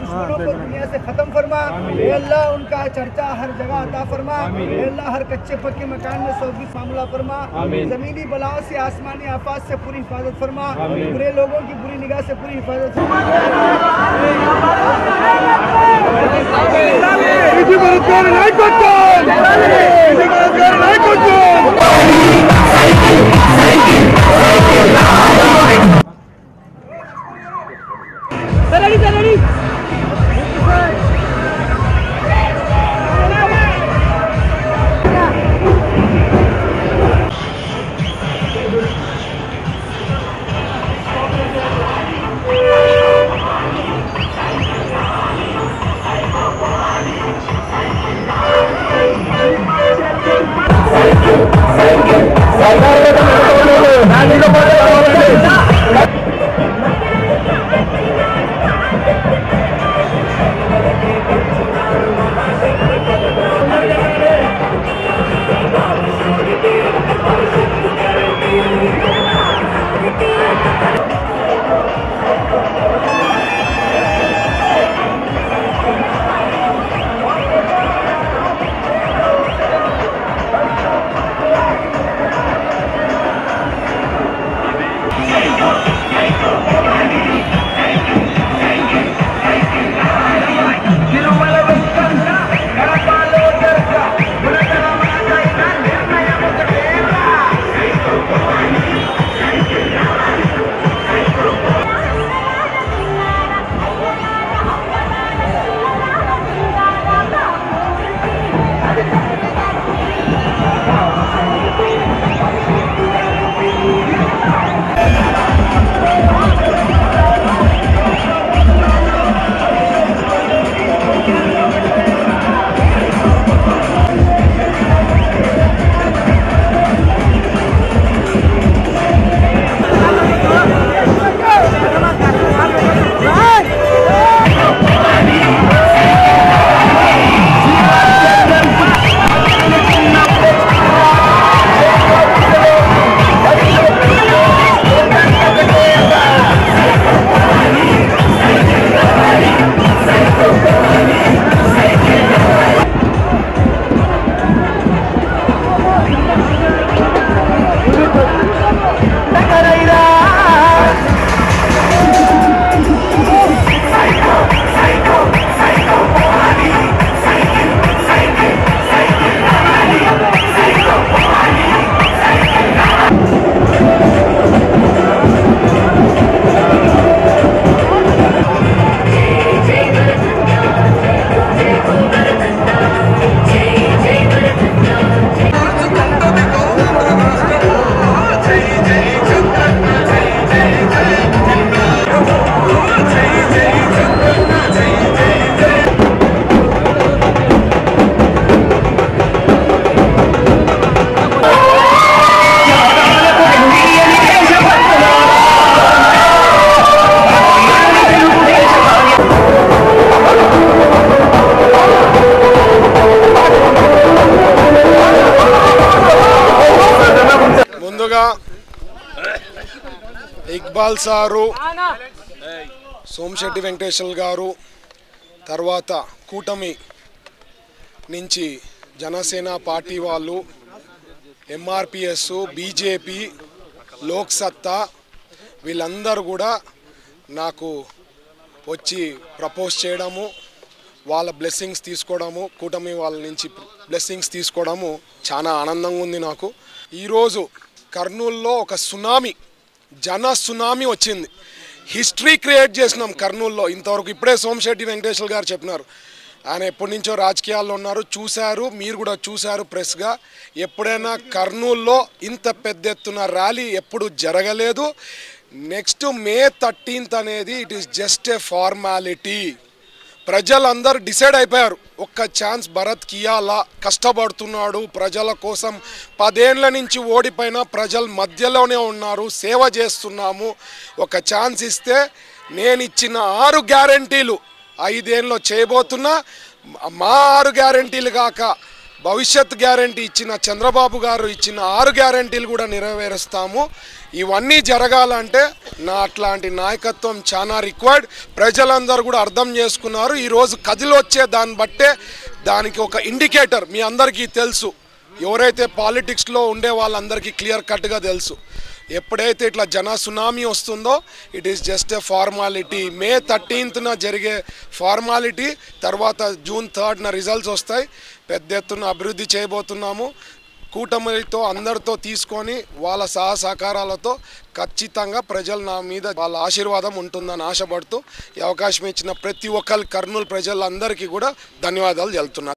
दुश्मनों को दुनिया से खत्म फरमा। ए अल्लाह उनका चर्चा हर जगह अता फरमा। ए अल्लाह हर कच्चे पक्के मकान में 120 मामला फरमा। जमीनी बलाओं से आसमानी आफात से पूरी हिफाजत फरमा। बुरे लोगों की बुरी निगाह से पूरी हिफाजत फरमा। ఇక్బాల్ సారు, సోమశెట్టి వెంకటేశ్వర్ గారు, తర్వాత కూటమి నుంచి జనసేన పార్టీ వాళ్ళు, ఎంఆర్పిఎస్, బీజేపీ, లోక్ సత్తా వీళ్ళందరూ కూడా నాకు వచ్చి ప్రపోజ్ చేయడము, వాళ్ళ బ్లెస్సింగ్స్ తీసుకోవడము, కూటమి వాళ్ళ నుంచి బ్లెస్సింగ్స్ తీసుకోవడము చాలా ఆనందంగా ఉంది నాకు. ఈరోజు కర్నూలులో ఒక సునామీ, జన సునామీ వచ్చింది. హిస్టరీ క్రియేట్ చేసినాం కర్నూలులో. ఇంతవరకు ఇప్పుడే సోమశెట్టి వెంకటేశ్వర్ గారు చెప్పినారు, ఆయన ఎప్పటి నుంచో రాజకీయాల్లో ఉన్నారు, చూశారు, మీరు కూడా చూశారు ప్రెస్గా. ఎప్పుడైనా కర్నూలులో ఇంత పెద్ద ఎత్తున ర్యాలీ ఎప్పుడు జరగలేదు. నెక్స్ట్ May 13th అనేది it is just a formality. ప్రజలందరూ డిసైడ్ అయిపోయారు, ఒక్క ఛాన్స్ భరత్కి ఇయ్యాలా, కష్టపడుతున్నాడు ప్రజల కోసం, 10 ఏళ్ల నుంచి ఓడిపోయిన ప్రజల మధ్యలోనే ఉన్నారు, సేవ చేస్తున్నాము, ఒక ఛాన్స్ ఇస్తే నేను ఇచ్చిన 6 గ్యారంటీలు 5 ఏళ్ళలో చేయబోతున్నా. మా 6 గ్యారంటీలు కాక భవిష్యత్ గ్యారంటీ ఇచ్చిన చంద్రబాబు గారు ఇచ్చిన 6 గ్యారంటీలు కూడా నెరవేరుస్తాము. ఇవన్నీ జరగాలంటే అట్లాంటి నాయకత్వం చాలా రిక్వైర్డ్. ప్రజలందరూ కూడా అర్థం చేసుకున్నారు. ఈరోజు కదిలొచ్చే దాన్ని బట్టే దానికి ఒక ఇండికేటర్ మీ అందరికీ తెలుసు. ఎవరైతే పాలిటిక్స్లో ఉండే వాళ్ళందరికీ క్లియర్ కట్గా తెలుసు. ఎప్పుడైతే ఇట్లా జన సునామీ వస్తుందో it is just a formality. May 13న జరిగే ఫార్మాలిటీ. తర్వాత జూన్ 3న రిజల్ట్స్ వస్తాయి. పెద్ద ఎత్తున అభివృద్ధి చేయబోతున్నాము. కూటమితో అందరితో తీసుకొని వాళ్ళ సహకారాలతో ఖచ్చితంగా ప్రజలు నా మీద వాళ్ళ ఆశీర్వాదం ఉంటుందని ఆశపడుతూ ఈ అవకాశం ఇచ్చిన ప్రతి ఒక్కరి కర్నూలు ప్రజలందరికీ కూడా ధన్యవాదాలు తెలుపుతున్నాను.